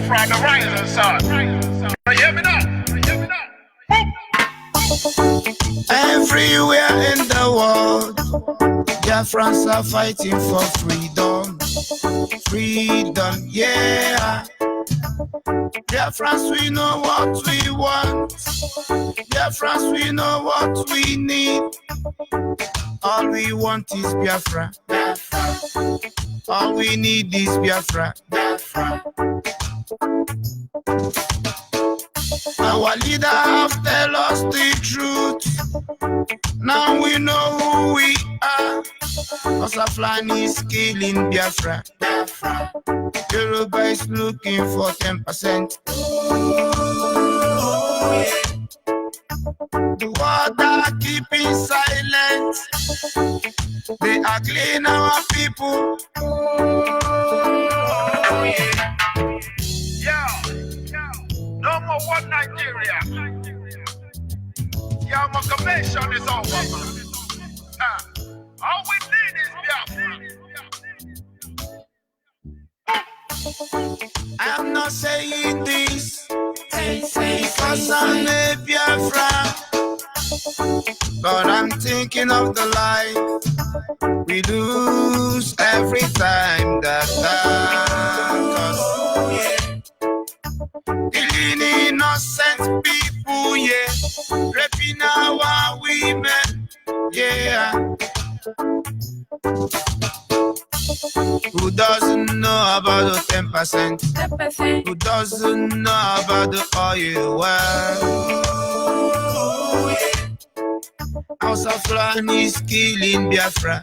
Biafra, the rising sun. You hear me now? Everywhere in the world, Biafrans are fighting for freedom. Freedom, yeah. Biafrans, we know what we want. Biafrans, we know what we need. All we want is Biafra. All we need is Biafra. Our leader have tell us the truth. Now we know who we are. Osaflani is killing Biafra. Yoruba is looking for 10%. The world are keeping silent. They are killing our people. No more one Nigeria. Your amalgamation is over. All we need is Biafra. I'm not saying this because I'm a Biafra, but I'm thinking of the life we lose every time that cause killing innocent people, yeah, raping our women, yeah. Who doesn't know about the 10%? Who doesn't know about the oil well? House of Land is killing Biafra.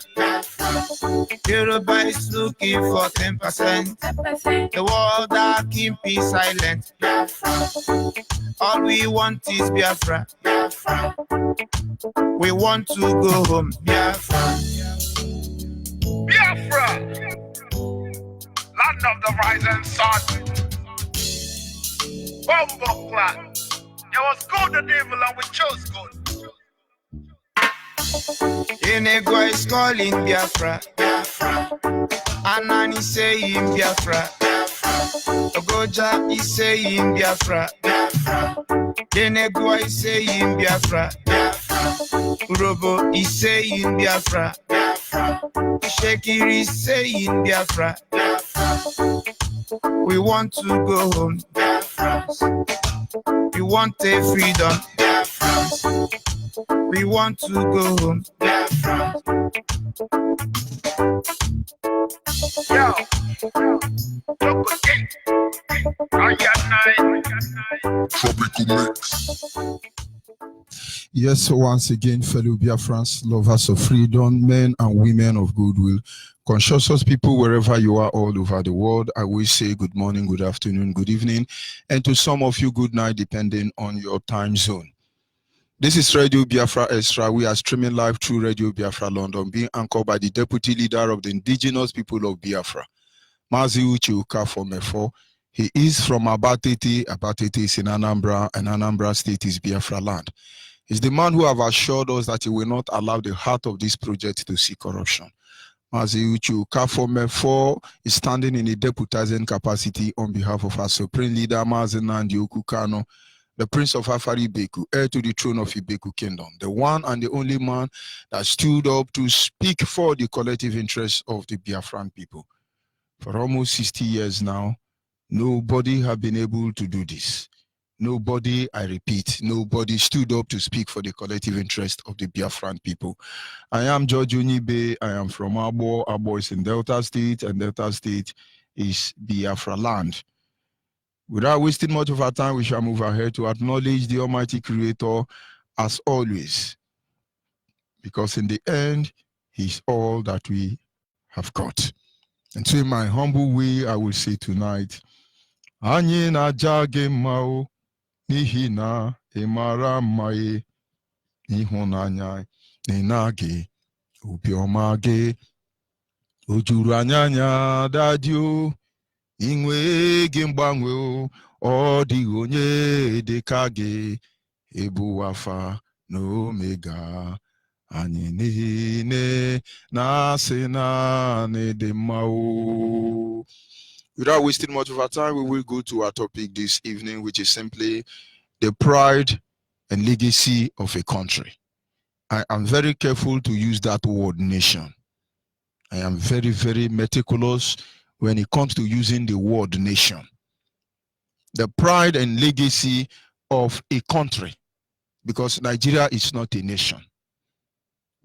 Yoruba is looking for 10%. The world are keeping silent. All we want is Biafra. We want to go home. Biafra. Biafra, land of the rising sun. Bombo clan. It was good and evil and we chose good. Enego is calling Biafra. Anani saying Biafra. Ogoja is saying Biafra. Enego is saying Biafra. Urobo is saying Biafra. Shekiri is saying Biafra. We want to go home. We want a freedom. We want to go home. Yo, look again. Tropical mix. Yes, once again, fellow Biafrans, lovers of freedom, men and women of goodwill, conscious people wherever you are all over the world, I will say good morning, good afternoon, good evening, and to some of you, good night, depending on your time zone. This is Radio Biafra Extra. We are streaming live through Radio Biafra London, being anchored by the Deputy Leader of the Indigenous People of Biafra, Mazi Uche Okafor. He is from Abatete. Abatete is in Anambra, and Anambra State is Biafra land. He's the man who have assured us that he will not allow the heart of this project to see corruption. Mazi Uche Okafor is standing in a deputizing capacity on behalf of our Supreme Leader, Mazi Nnamdi Kanu, the Prince of Afari Ibeku, heir to the throne of Ibeku Kingdom, the one and the only man that stood up to speak for the collective interests of the Biafran people. For almost 60 years now, nobody has been able to do this. Nobody, I repeat, nobody stood up to speak for the collective interest of the Biafran people. I am George Onyibe. I am from Abo. Abo is in Delta State, and Delta State is Biafra land. Without wasting much of our time, we shall move ahead to acknowledge the Almighty Creator as always, because in the end, He's all that we have got. And so in my humble way, I will say tonight, Anyị na-aja gị mma o, n'ihi na ị mara mma e, n'ịhụnanya na gị, obiọma gị, o juru anya dadi o, inwe gị mgbanwe o, ọ dịghị onye dịka gị, ebu Alfa na Omega, anyị niile na-asị na dị mma o. Without wasting much of our time, we will go to our topic this evening, which is simply the pride and legacy of a country. I am very careful to use that word nation. I am very, very meticulous when it comes to using the word nation. The pride and legacy of a country, because Nigeria is not a nation.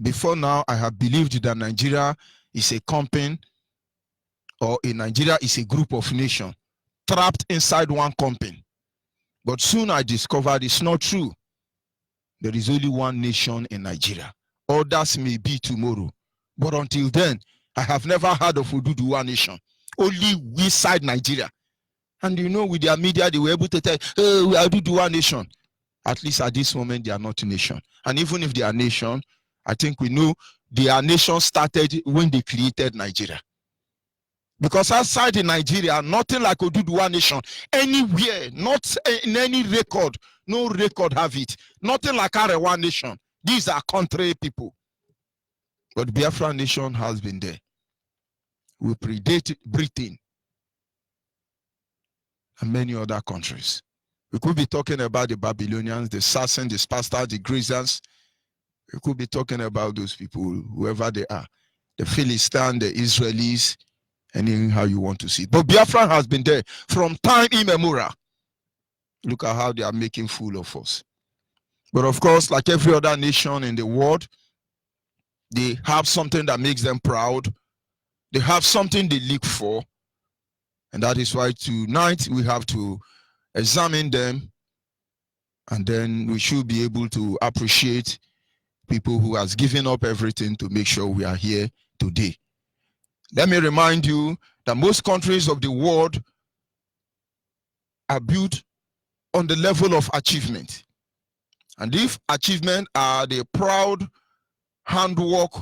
Before now, I have believed that Nigeria is a company, or Nigeria is a group of nations trapped inside one company. But soon I discovered it's not true. There is only one nation in Nigeria. Others may be tomorrow. But until then, I have never heard of Oduduwa nation. Only we side Nigeria. And you know, with their media, they were able to tell, oh, we are Oduduwa nation. At least at this moment, they are not a nation. And even if they are a nation, I think we know their nation started when they created Nigeria. Because outside in Nigeria, nothing like Oduduwa nation. Anywhere, not in any record, no record have it. Nothing like Arewa nation. These are country people. But Biafra nation has been there. We predate Britain and many other countries. We could be talking about the Babylonians, the Sassans, the Spartans, the Grecians. We could be talking about those people, whoever they are. The Philistines, the Israelis, anyhow you want to see it. But Biafra has been there from time immemorial. Look at how they are making fool of us. But of course, like every other nation in the world, they have something that makes them proud. They have something they look for. And that is why tonight we have to examine them. And then we should be able to appreciate people who has given up everything to make sure we are here today. Let me remind you that most countries of the world are built on the level of achievement. And if achievement are the proud handwork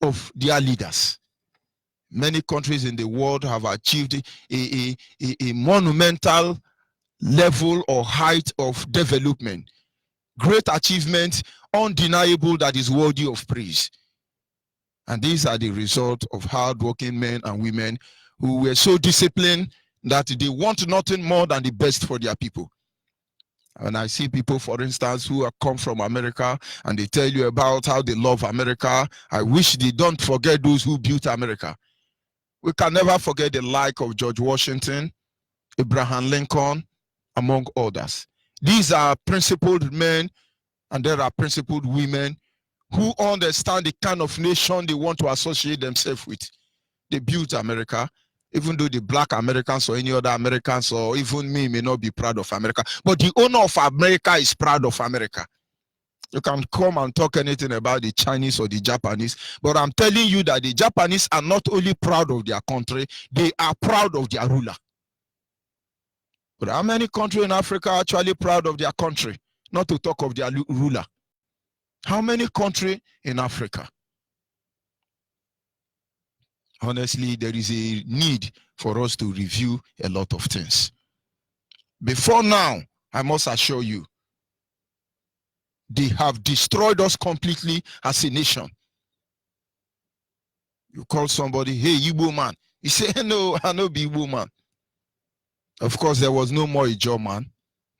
of their leaders. Many countries in the world have achieved a monumental level or height of development. Great achievement, undeniable, that is worthy of praise. And these are the result of hardworking men and women who were so disciplined that they want nothing more than the best for their people. And I see people, for instance, who have come from America and they tell you about how they love America. I wish they don't forget those who built America. We can never forget the like of George Washington, Abraham Lincoln, among others. These are principled men and there are principled women who understand the kind of nation they want to associate themselves with. They built America, even though the black Americans or any other Americans or even me may not be proud of America. But the owner of America is proud of America. You can come and talk anything about the Chinese or the Japanese, but I'm telling you that the Japanese are not only proud of their country, they are proud of their ruler. But how many countries in Africa are actually proud of their country, not to talk of their ruler? How many countries in Africa? Honestly, there is a need for us to review a lot of things. Before now, I must assure you, they have destroyed us completely as a nation. You call somebody, hey, Igbo man. He say, no, I no be Igbo man. Of course, there was no more Ijo man.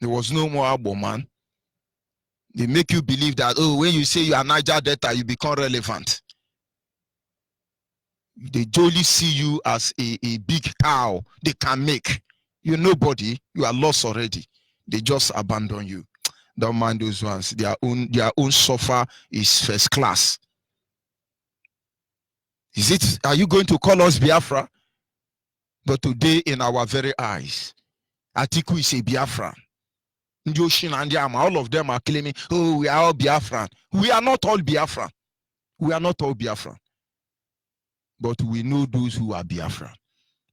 There was no more Abo man. They make you believe that, oh, when you say you are Niger Delta, you become relevant. They jolly see you as a big cow they can make. You're nobody. You are lost already. They just abandon you. Don't mind those ones. Their own suffer is first class. Are you going to call us Biafra? But today, in our very eyes, Atiku is a Biafran. Njoshin and Yama, all of them are claiming, oh, we are all Biafran. We are not all Biafran. We are not all Biafran. But we know those who are Biafran.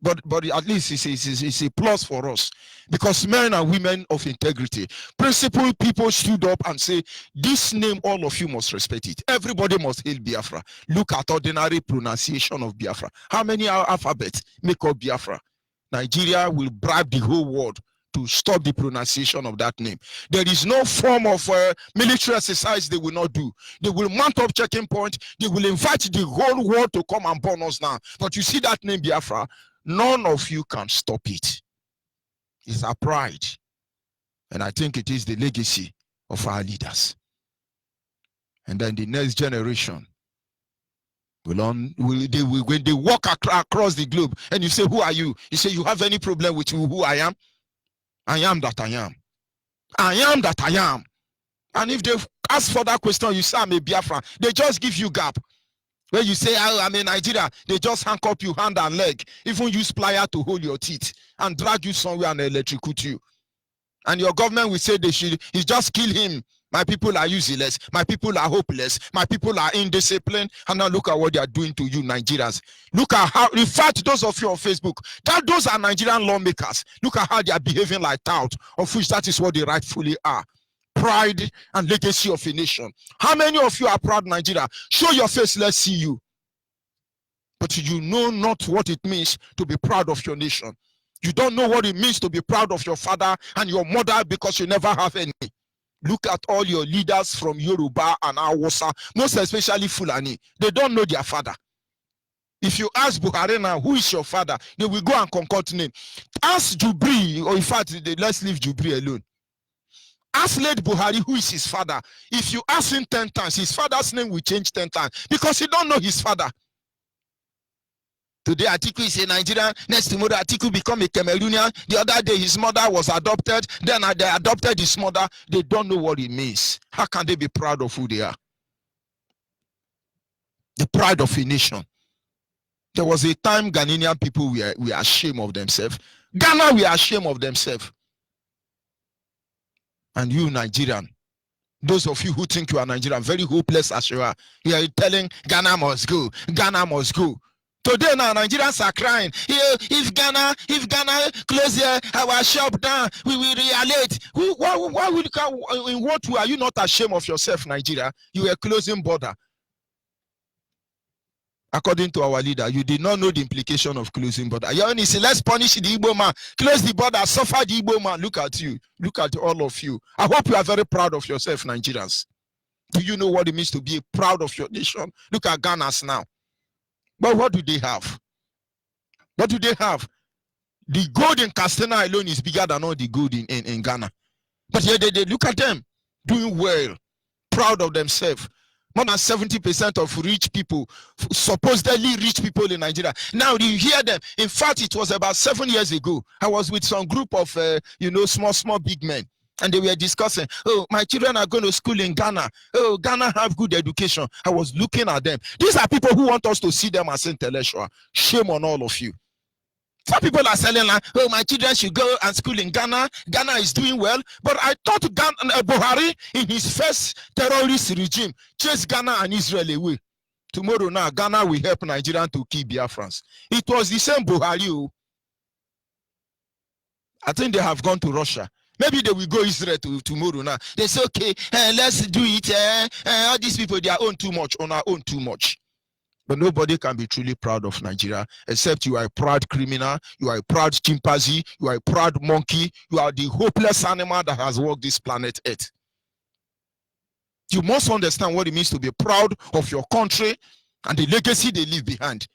But at least it's a plus for us, because men and women of integrity, principled people stood up and say, this name, all of you must respect it. Everybody must hail Biafra. Look at ordinary pronunciation of Biafra. How many alphabets make up Biafra? Nigeria will bribe the whole world to stop the pronunciation of that name. There is no form of military exercise they will not do. They will mount up checking point. They will invite the whole world to come and burn us now. But you see that name Biafra, None of you can stop it. It's our pride. And I think it is the legacy of our leaders. And then the next generation when they walk across the globe and you say, who are you? You say, you have any problem with who I am? I am that I am. I am that I am. And if they ask for that question, you say, I'm a Biafran. They just give you gap. When you say, I'm in Nigeria, they just handcuff you hand and leg, even use pliers to hold your teeth and drag you somewhere and electrocute you. And your government will say you just kill him. My people are useless. My people are hopeless. My people are indisciplined. And now look at what they are doing to you, Nigerians. Look at how, in fact, those of you on Facebook, those are Nigerian lawmakers. Look at how they are behaving like tout, of which that is what they rightfully are. Pride and legacy of a nation. How many of you are proud Nigeria? Show your face, let's see you. But you know not what it means to be proud of your nation. You don't know what it means to be proud of your father and your mother because you never have any. Look at all your leaders from Yoruba and Hausa, most especially Fulani. They don't know their father. If you ask Buhari now, who is your father? They will go and concoct name. Ask Jubri, or in fact, let's leave Jubri alone. Ask late Buhari who is his father. If you ask him 10 times, his father's name will change 10 times because he don't know his father. Today, Atiku is a Nigerian. Next tomorrow, Atiku become a Cameroonian. The other day, his mother was adopted. Then they adopted his mother. They don't know what it means. How can they be proud of who they are? The pride of a nation. There was a time Ghanaian people were ashamed of themselves. Ghana were ashamed of themselves. And you, Nigerian, those of you who think you are Nigerian, very hopeless as you are telling Ghana must go. Ghana must go. Today now, Nigerians are crying. If Ghana close our shop down, we will retaliate. Why would in what way are you not ashamed of yourself, Nigeria? You were closing border. According to our leader, you did not know the implication of closing border. You only say, let's punish the Igbo man, close the border, suffer the Igbo man. Look at you. Look at all of you. I hope you are very proud of yourself, Nigerians. Do you know what it means to be proud of your nation? Look at Ghana's now. But what do they have? What do they have? The gold in Castana alone is bigger than all the gold in Ghana. But here they look at them doing well, proud of themselves. More than 70% of rich people, supposedly rich people in Nigeria. Now you hear them. In fact, it was about 7 years ago. I was with some group of, small big men. And they were discussing, oh, my children are going to school in Ghana. Oh, Ghana have good education. I was looking at them. These are people who want us to see them as intellectual. Shame on all of you. Some people are selling like, oh, my children should go and school in Ghana. Ghana is doing well. But I thought Buhari, in his first terrorist regime, chased Ghana and Israel away. Tomorrow now, Ghana will help Nigeria to keep Biafrans. It was the same Buhari. I think they have gone to Russia. Maybe they will go Israel tomorrow now. They say, okay, let's do it. All these people, they are own too much, on our own too much. But nobody can be truly proud of Nigeria, except you are a proud criminal, you are a proud chimpanzee, you are a proud monkey, you are the hopeless animal that has walked this planet Earth. You must understand what it means to be proud of your country and the legacy they leave behind.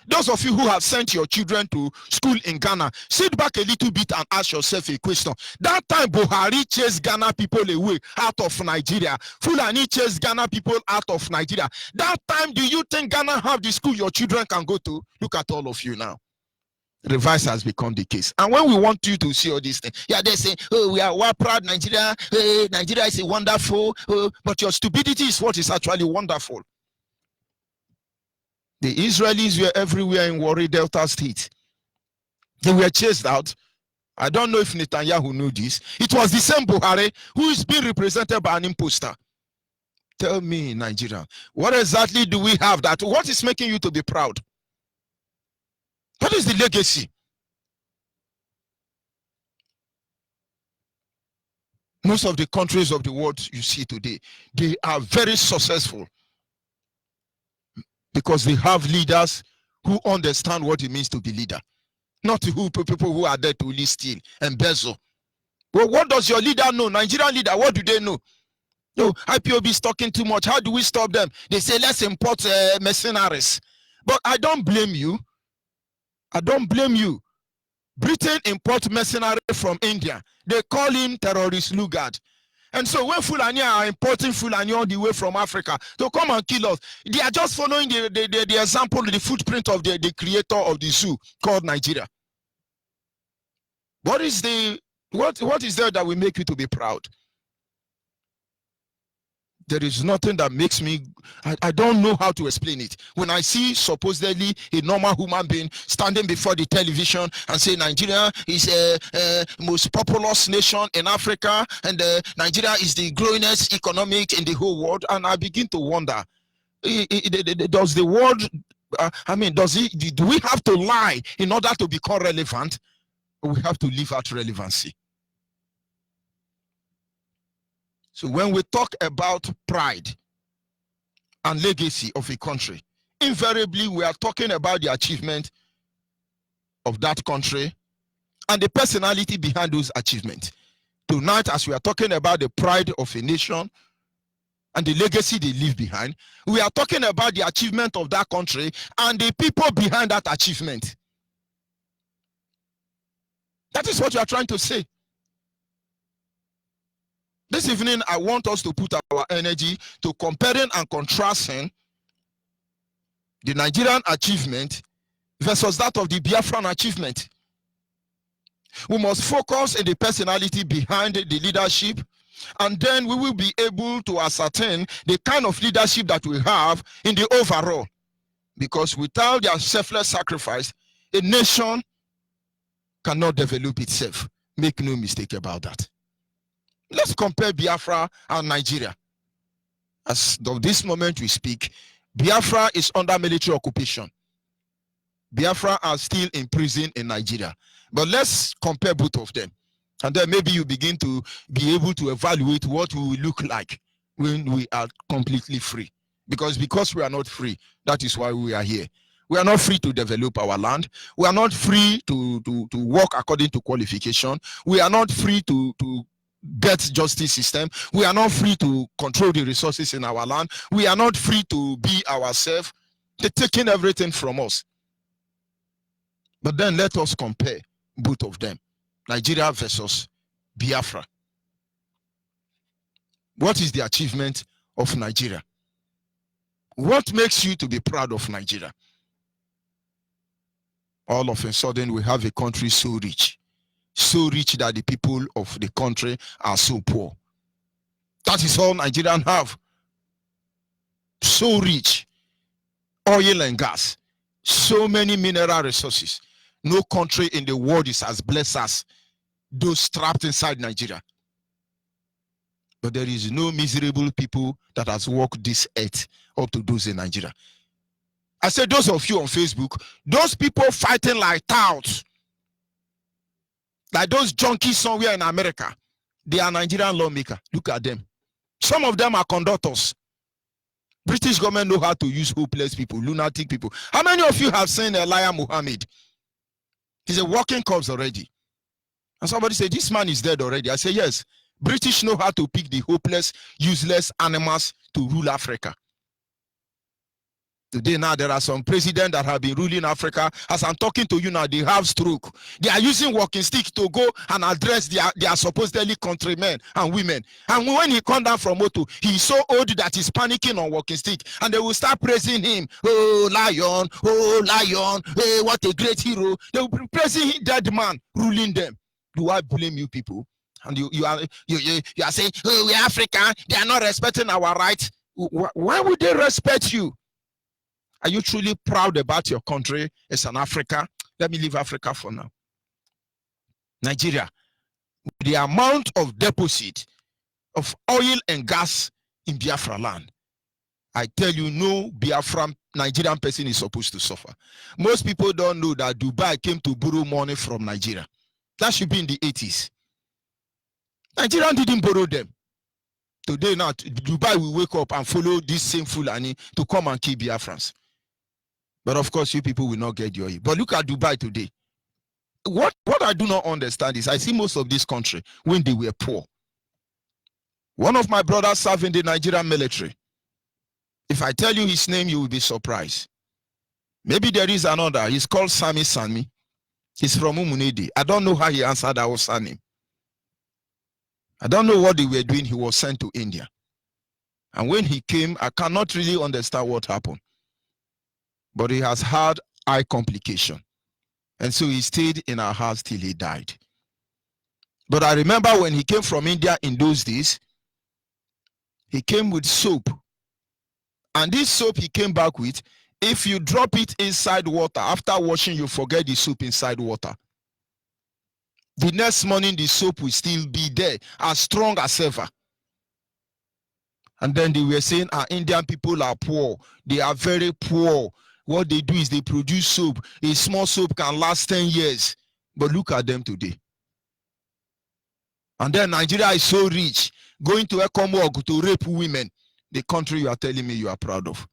Those of you who have sent your children to school in Ghana, sit back a little bit and ask yourself a question. That time Buhari chased Ghana people away out of Nigeria. Fulani chased Ghana people out of Nigeria. That time, do you think Ghana have the school your children can go to? Look at all of you now. Reverse has become the case. And when we want you to see all these things, they say, oh, we are proud Nigeria. Nigeria is a wonderful. But your stupidity is what is actually wonderful. The Israelis were everywhere in Warri Delta State. They were chased out. I don't know if Netanyahu knew this. It was the same Buhari who is being represented by an imposter. Tell me, Nigeria, what exactly do we have that? What is making you to be proud? What is the legacy? Most of the countries of the world you see today, they are very successful. Because they have leaders who understand what it means to be leader. Not people who are there to only steal and embezzle. Well, what does your leader know? Nigerian leader, what do they know? No, IPOB is talking too much. How do we stop them? They say, let's import mercenaries. But I don't blame you. I don't blame you. Britain import mercenary from India. They call him terrorist Lugard. And so when Fulani are importing Fulani all the way from Africa to come and kill us, they are just following the example, the footprint of the creator of the zoo called Nigeria. What is there that will make you to be proud? There is nothing that makes me, I don't know how to explain it. When I see supposedly a normal human being standing before the television and say Nigeria is a most populous nation in Africa and Nigeria is the growingest economic in the whole world, and I begin to wonder, does the world, do we have to lie in order to become relevant? Or we have to leave out relevancy? So when we talk about pride and legacy of a country, invariably we are talking about the achievement of that country and the personality behind those achievements. Tonight, as we are talking about the pride of a nation and the legacy they leave behind, we are talking about the achievement of that country and the people behind that achievement. That is what you are trying to say. This evening, I want us to put our energy to comparing and contrasting the Nigerian achievement versus that of the Biafran achievement. We must focus on the personality behind the leadership, and then we will be able to ascertain the kind of leadership that we have in the overall. Because without their selfless sacrifice, a nation cannot develop itself. Make no mistake about that. Let's compare Biafra and Nigeria. As of this moment we speak, Biafra is under military occupation. Biafra are still in prison in Nigeria. But let's compare both of them. And then maybe you begin to be able to evaluate what we will look like when we are completely free. Because we are not free, that is why we are here. We are not free to develop our land. We are not free to work according to qualification. We are not free to get justice system. We are not free to control the resources in our land. We are not free to be ourselves. They're taking everything from us. But then let us compare both of them. Nigeria versus Biafra. What is the achievement of Nigeria? What makes you to be proud of Nigeria? All of a sudden we have a country so rich that the people of the country are so poor. That is all Nigerians have. So rich. Oil and gas. So many mineral resources. No country in the world is as blessed as those trapped inside Nigeria. But there is no miserable people that has walked this earth up to those in Nigeria. I said those of you on Facebook, those people fighting like touts, like those junkies somewhere in America, they are Nigerian lawmakers. Look at them. Some of them are conductors. British government know how to use hopeless people, lunatic people. How many of you have seen Elijah Muhammad? He's a walking corpse already. And somebody said, this man is dead already. I say, yes. British know how to pick the hopeless, useless animals to rule Africa. Today now there are some presidents that have been ruling Africa. As I'm talking to you now, they have stroke. They are using walking stick to go and address their supposedly countrymen and women. And when he come down from moto, he's so old that he's panicking on walking stick. And they will start praising him. Oh lion, hey, what a great hero. They will be praising him, dead man, ruling them. Do I blame you people? And you are saying, oh, we're African, they are not respecting our rights. Why would they respect you? Are you truly proud about your country as an Africa? Let me leave Africa for now. Nigeria, the amount of deposit of oil and gas in Biafra land, I tell you, no Biafran Nigerian person is supposed to suffer. Most people don't know that Dubai came to borrow money from Nigeria. That should be in the 80s. Nigeria didn't borrow them. Today now, Dubai will wake up and follow this same Fulani to come and kill Biafrans. But of course, you people will not get your ear. But look at Dubai today. What I do not understand is I see most of this country when they were poor. One of my brothers served in the Nigerian military. If I tell you his name, you will be surprised. Maybe there is another. He's called Sami Sami. He's from Umunede. I don't know how he answered our surname. I don't know what they were doing. He was sent to India. And when he came, I cannot really understand what happened. But he has had eye complication. And so he stayed in our house till he died. But I remember when he came from India in those days, he came with soap. And this soap he came back with, if you drop it inside water, after washing, you forget the soap inside water. The next morning, the soap will still be there, as strong as ever. And then they were saying, our Indian people are poor. They are very poor. What they do is they produce soap. A small soap can last 10 years. But look at them today. And then Nigeria is so rich, going to Ekomog to rape women, the country you are telling me you are proud of.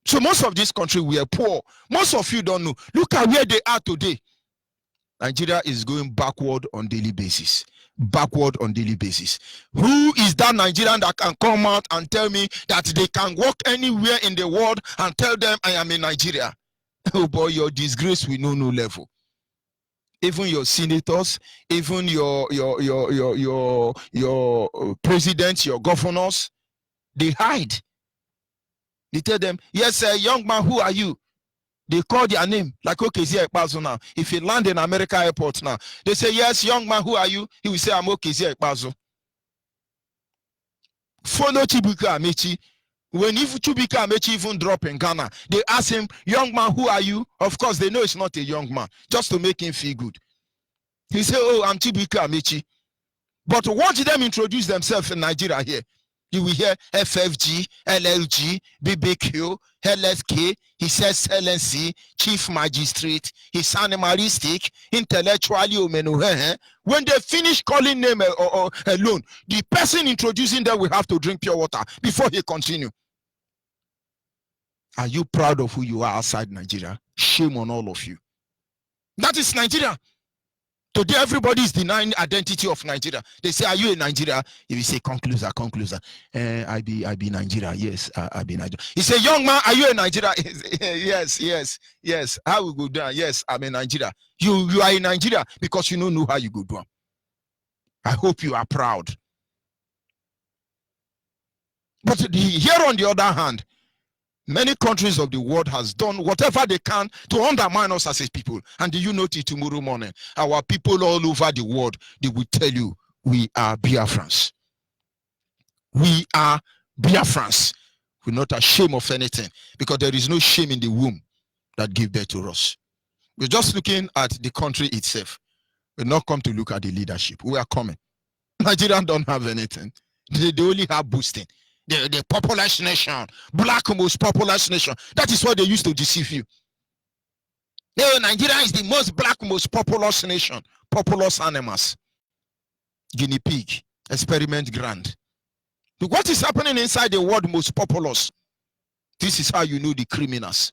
So most of this country, we are poor. Most of you don't know. Look at where they are today. Nigeria is going backward on daily basis. Backward on daily basis. Who is that Nigerian that can come out and tell me that they can walk anywhere in the world and tell them I am in Nigeria? Oh boy, your disgrace will know no level. Even your senators, even your presidents, your governors, they hide. They tell them, yes, young man, who are you? They call their name, like Okezie Ekpazu now. If you land in America airport now, they say, yes, young man, who are you? He will say, I'm Okezie Ekpazu. Follow Chibuike Amechi. When Chibuike Amechi even drop in Ghana, they ask him, young man, who are you? Of course, they know it's not a young man, just to make him feel good. He say, oh, I'm Chibuike Amechi. But watch them introduce themselves in Nigeria here. You will hear FFG, LLG, BBQ, LSK. He says LNC, Chief Magistrate. He's animalistic, intellectually. When they finish calling name alone, the person introducing them will have to drink pure water before he continue. Are you proud of who you are outside Nigeria? Shame on all of you. That is Nigeria. Today, everybody is denying identity of Nigeria. They say, are you in Nigeria? If you say, concluser. I be Nigeria. Yes, I be Nigeria. He say, young man, are you in Nigeria? Yes. How we go down? Yes, I'm in Nigeria. You are in Nigeria because you don't know how you go down. I hope you are proud. But here on the other hand, many countries of the world has done whatever they can to undermine us as a people. And do you notice tomorrow morning, our people all over the world, they will tell you, we are Biafrans. We are Biafrans. We're not ashamed of anything because there is no shame in the womb that gave birth to us. We're just looking at the country itself. We're not come to look at the leadership. We are coming. Nigerians don't have anything. They only have boosting. The populous nation, black most populous nation. That is what they used to deceive you. Nigeria is the most black, most populous nation. Populous animals. Guinea pig. Experiment grand. What is happening inside the world most populous? This is how you know the criminals.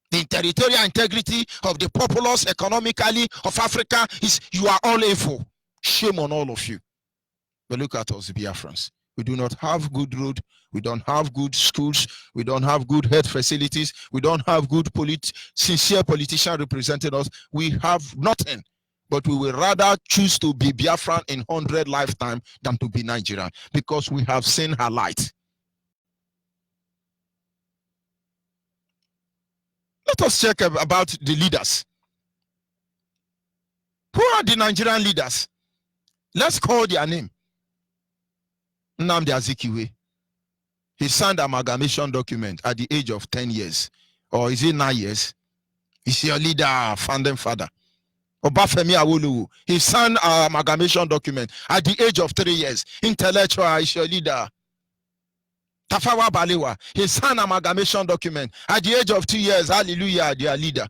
The territorial integrity of the populace economically of Africa is you are all evil. Shame on all of you. But look at us, Biafrans. We do not have good road. We don't have good schools. We don't have good health facilities. We don't have good sincere politicians representing us. We have nothing. But we will rather choose to be Biafran in 100 lifetime than to be Nigerian because we have seen her light. Let us check about the leaders. Who are the Nigerian leaders? Let's call their name. Nnamdi Azikiwe. He signed an amalgamation document at the age of 10 years. Or is it 9 years? He's your leader, founding father. Obafemi Awolowo. He signed an amalgamation document at the age of 3 years. Intellectual is your leader. Tafawa Balewa. He signed an amalgamation document at the age of 2 years. Hallelujah, their leader.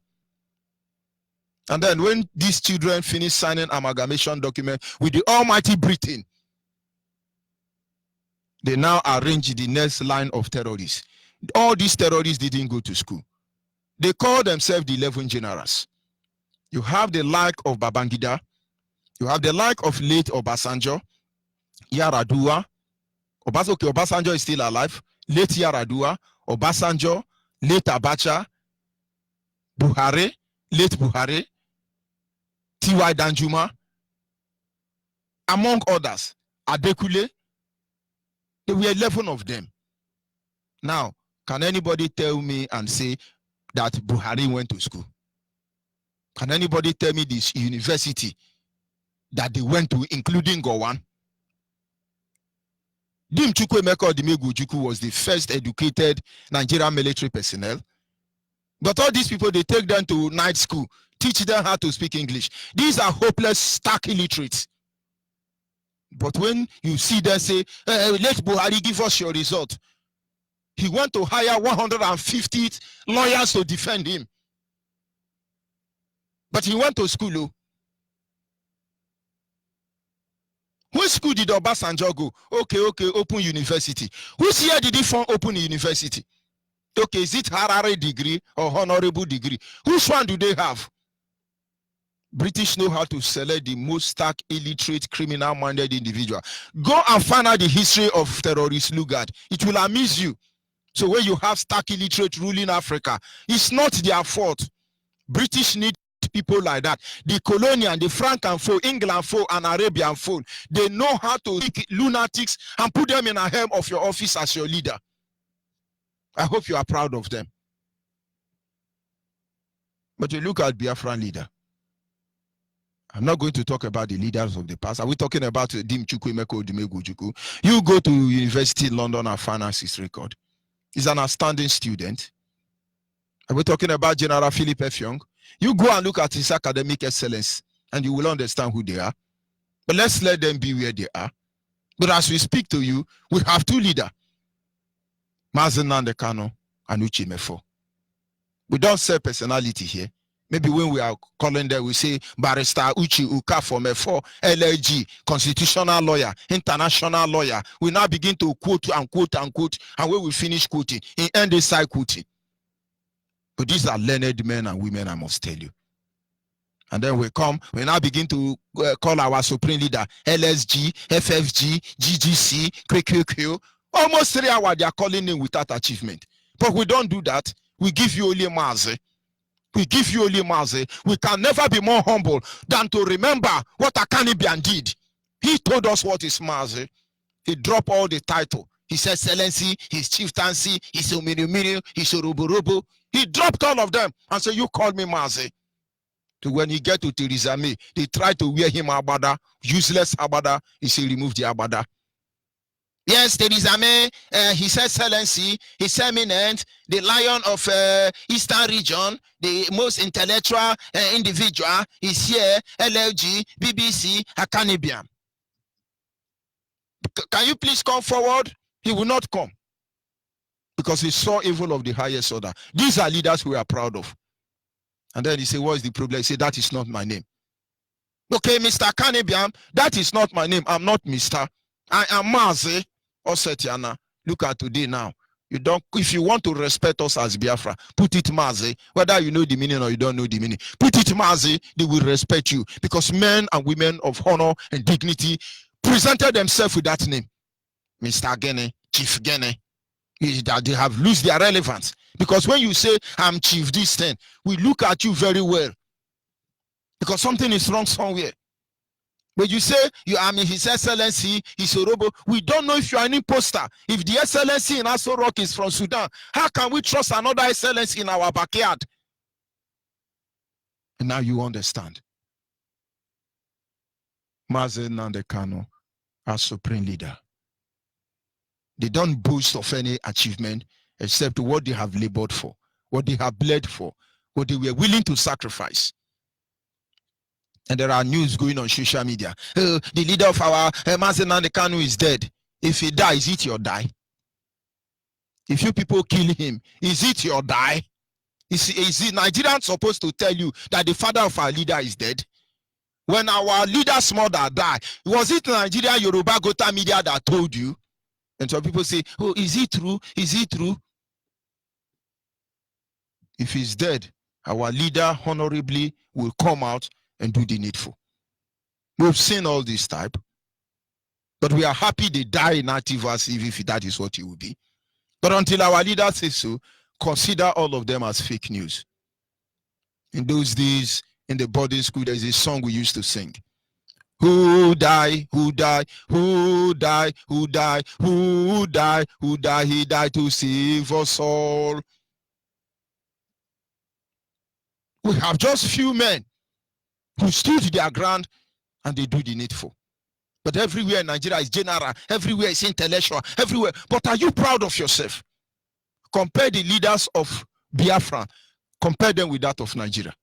And then when these children finish signing amalgamation document with the almighty Britain, they now arrange the next line of terrorists. All these terrorists didn't go to school. They call themselves the 11 generals. You have the like of Babangida. You have the like of late Obasanjo, Yaradua. Obasanjo is still alive. Late Yaradua, Obasanjo, late Abacha, Buhari, late Buhari, T.Y. Danjuma, among others, Adekule. There were 11 of them. Now, can anybody tell me and say that Buhari went to school? Can anybody tell me this university that they went to, including Gowon? Dim Chukwuemeka Odimegwu Ojukwu was the first educated Nigerian military personnel. But all these people, they take them to night school, teach them how to speak English. These are hopeless, stark illiterates. But when you see them say, let Buhari give us your result, he went to hire 150 lawyers to defend him. But he went to school. Oh. Which school did Obasanjo go? Okay, open university. Which year did he form open university? Okay, is it Harare degree or honorable degree? Which one do they have? British know how to select the most stark, illiterate, criminal-minded individual. Go and find out the history of terrorist Lugard. It will amuse you. So when you have stark, illiterate ruling Africa, it's not their fault. British need people like that. The colonial, the Francophone, Englandphone, and Arabianphone, they know how to pick lunatics and put them in a helm of your office as your leader. I hope you are proud of them. But you look at Biafran leader. I'm not going to talk about the leaders of the past. Are we talking about Dim Chukwuemeka Odimegwu Ojukwu? You go to University in London and find his record. He's an outstanding student. Are we talking about General Philip Effiong? You go and look at his academic excellence and you will understand who they are. But let's let them be where they are. But as we speak to you, we have two leaders. Mazi Nnamdi Kanu and Uche Mefo. We don't say personality here. Maybe when we are calling them, we say Barrister Uche Ukafo Mefo, LLG, constitutional lawyer, international lawyer. We now begin to quote and quote and quote, and when we finish quoting, in end they start quoting. But these are learned men and women, I must tell you. And then we now begin to call our supreme leader LSG, FFG, GGC, QQQ. Almost 3 hours they are calling him without achievement. But we don't do that. We give you only Mazi. We give you only Mazi. We can never be more humble than to remember what Akanibian did. He told us what is Mazi. He dropped all the title. His Excellency, his Chieftaincy, his Ominiumini, his Oroborobo. He dropped all of them and said, you call me Mazi. So when he get to Theresa May, they try to wear him abada, useless abada. He said, remove the abada. Yes, Theresa May, His Excellency, His Eminent, the Lion of Eastern Region, the most intellectual individual is here, LLG, BBC, Akanibian. Can you please come forward? He will not come because he saw evil of the highest order. These are leaders we are proud of. And then he said, what is the problem? He said, that is not my name. Okay, Mr. Akanibian, that is not my name. I'm not Mr. I am Mazi. Osetiana, look at today now. You don't, if you want to respect us as Biafra, put it Mazi. Whether you know the meaning or you don't know the meaning, put it Mazi, they will respect you. Because men and women of honor and dignity presented themselves with that name. Mr. Gene, Chief Gene. That they have lost their relevance. Because when you say, I'm Chief this thing, we look at you very well. Because something is wrong somewhere. But you say you are His Excellency, His Orobo. We don't know if you are an imposter. If the Excellency in Aso Rock is from Sudan, how can we trust another Excellency in our backyard? And now you understand. Mazi Nnamdi Kanu, our supreme leader. They don't boast of any achievement except what they have labored for, what they have bled for, what they were willing to sacrifice. And there are news going on social media. The leader of our Mazi Nnamdi Kanu is dead. If he dies, is it your die? If you people kill him, is it your die? Is the Nigerian supposed to tell you that the father of our leader is dead? When our leader's mother died, was it Nigeria Yoruba Gota media that told you? And some people say, oh, is it true? Is it true? If he's dead, our leader honorably will come out and do the needful. We've seen all this type, but we are happy they die in active as if that is what it will be. But until our leader says so, consider all of them as fake news. In those days, in the boarding school, there's a song we used to sing. Who died, who died, who died, who died, who died, who died, he died to save us all. We have just few men who stood their ground and they do the needful. But everywhere in Nigeria is general, everywhere is intellectual, everywhere. But are you proud of yourself? Compare the leaders of Biafra, compare them with that of Nigeria.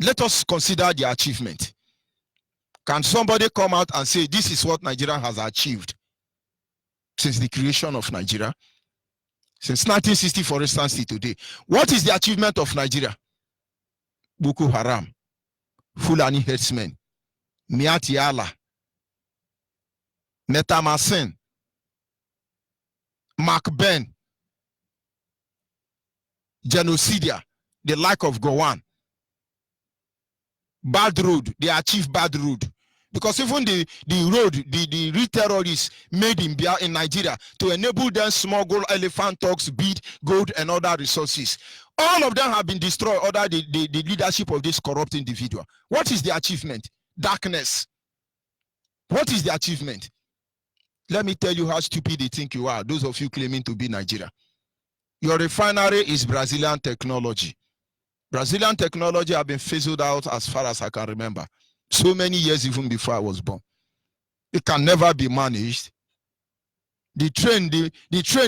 Let us consider the achievement. Can somebody come out and say this is what Nigeria has achieved since the creation of Nigeria? Since 1960, for instance, till today. What is the achievement of Nigeria? Boko Haram, Fulani herdsmen, Miati Allah, Metamasin, Mark Ben, genocidia, the like of Gowon. Bad road, they achieve bad road. Because even the road, the terrorists made in Nigeria to enable them smuggle elephant dogs, bead, gold, and other resources. All of them have been destroyed under the leadership of this corrupt individual. What is the achievement? Darkness. What is the achievement? Let me tell you how stupid they think you are, those of you claiming to be Nigeria. Your refinery is Brazilian technology. Brazilian technology have been fizzled out as far as I can remember. So many years even before I was born. It can never be managed. The train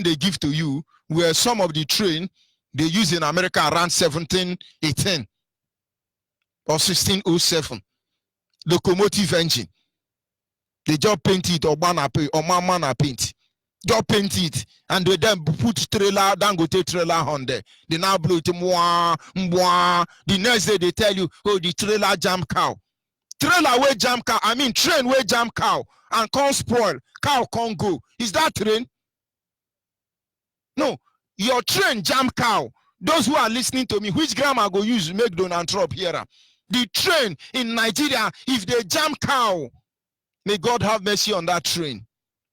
they give to you, where some of the train they use in America around 1718 or 1607. Locomotive engine. They just paint it or man paint. Just paint it and they then put trailer, Dangote trailer on there. They now blow it. Mwah, mwah. The next day they tell you, oh, the trailer jam cow. Trailer way jam cow. I mean train way jam cow and can't spoil. Cow can't go. Is that train? No. Your train jam cow. Those who are listening to me, which grammar go use make Donald Trump here? The train in Nigeria, if they jam cow, may God have mercy on that train.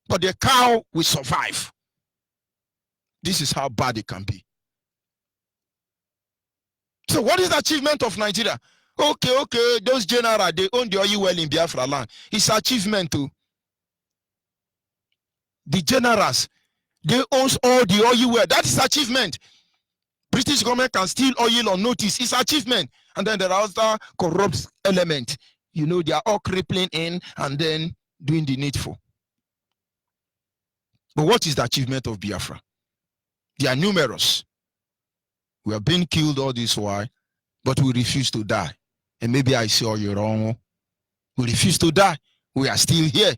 But the cow will survive. This is how bad it can be. So what is the achievement of Nigeria? Okay, those generals, they own the oil well in Biafra land. It's achievement too. The generals, they own all the oil well. That is achievement. British government can steal oil on notice. It's achievement. And then there are other corrupt elements. You know, they are all crippling in and then doing the needful. But what is the achievement of Biafra? They are numerous. We are being killed all this while, but we refuse to die. And maybe I saw you wrong. We refuse to die. We are still here.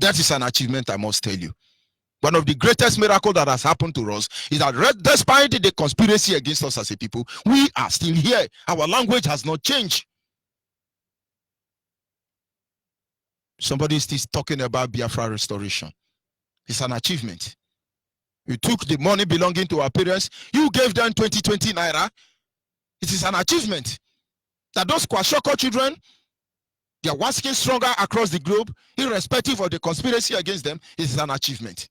That is an achievement, I must tell you. One of the greatest miracles that has happened to us is that despite the conspiracy against us as a people, we are still here. Our language has not changed. Somebody is still talking about Biafra restoration. It's an achievement. You took the money belonging to our parents. You gave them 20 naira. It is an achievement. That those Kwashoko children, they are working stronger across the globe, irrespective of the conspiracy against them. It is an achievement.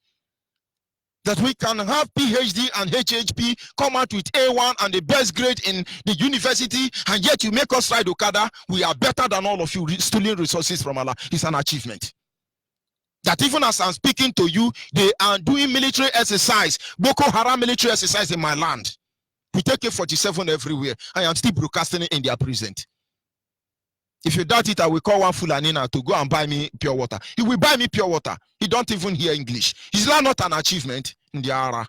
That we can have PhD and HHP come out with A1 and the best grade in the university, and yet you make us ride Okada. We are better than all of you stealing resources from Allah. It's an achievement. That even as I'm speaking to you, they are doing military exercise, Boko Haram military exercise in my land. We take A47 everywhere. I am still broadcasting it in their present. If you doubt it, I will call one Fulanina to go and buy me pure water. He will buy me pure water. He don't even hear English. Is that not an achievement in the era?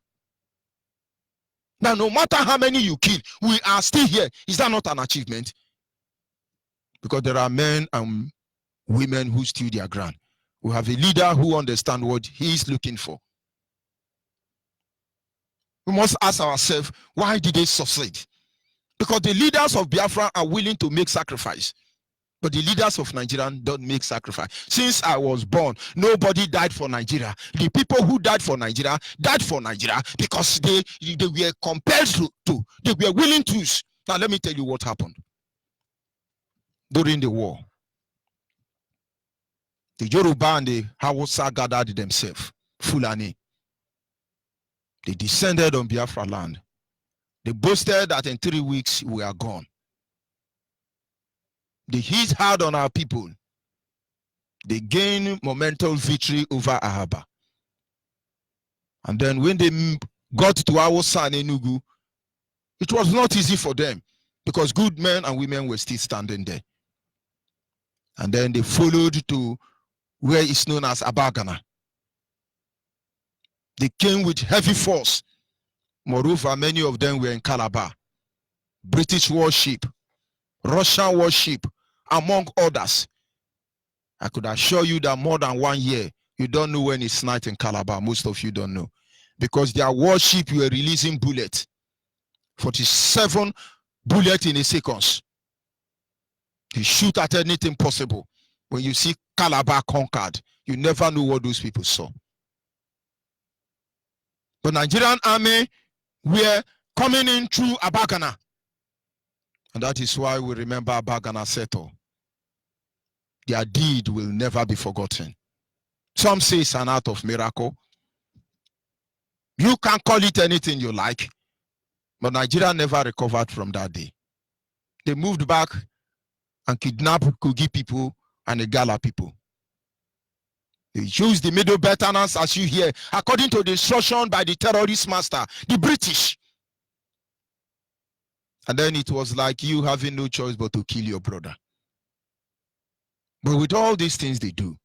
Now, no matter how many you kill, we are still here. Is that not an achievement? Because there are men and women who steal their ground. We have a leader who understands what he is looking for. We must ask ourselves, why did they succeed? Because the leaders of Biafra are willing to make sacrifice. But the leaders of Nigeria don't make sacrifice. Since I was born, nobody died for Nigeria. The people who died for Nigeria because they were compelled to. They were willing to. Now let me tell you what happened. During the war, the Yoruba and the Hausa gathered themselves, Fulani. They descended on Biafra land They boasted that in 3 weeks we are gone. They hit hard on our people. They gained momental victory over Ahaba. And then when they got to Awosa and Enugu, it was not easy for them because good men and women were still standing there. And then they followed to where it's known as Abagana. They came with heavy force. Moreover, many of them were in Calabar. British warship, Russian warship, among others. I could assure you that more than 1 year, you don't know when it's night in Calabar. Most of you don't know. Because their warship were releasing bullets. 47 bullets in a second. They shoot at anything possible. When you see Calabar conquered, you never know what those people saw. The Nigerian army were coming in through Abagana. And that is why we remember Abagana Seto. Their deed will never be forgotten. Some say it's an act of miracle. You can call it anything you like. But Nigeria never recovered from that day. They moved back and kidnapped Kogi people and Igala people. They used the Middle Belterners, as you hear, according to the instruction by the terrorist master, the British. And then it was like you having no choice but to kill your brother. But with all these things they do,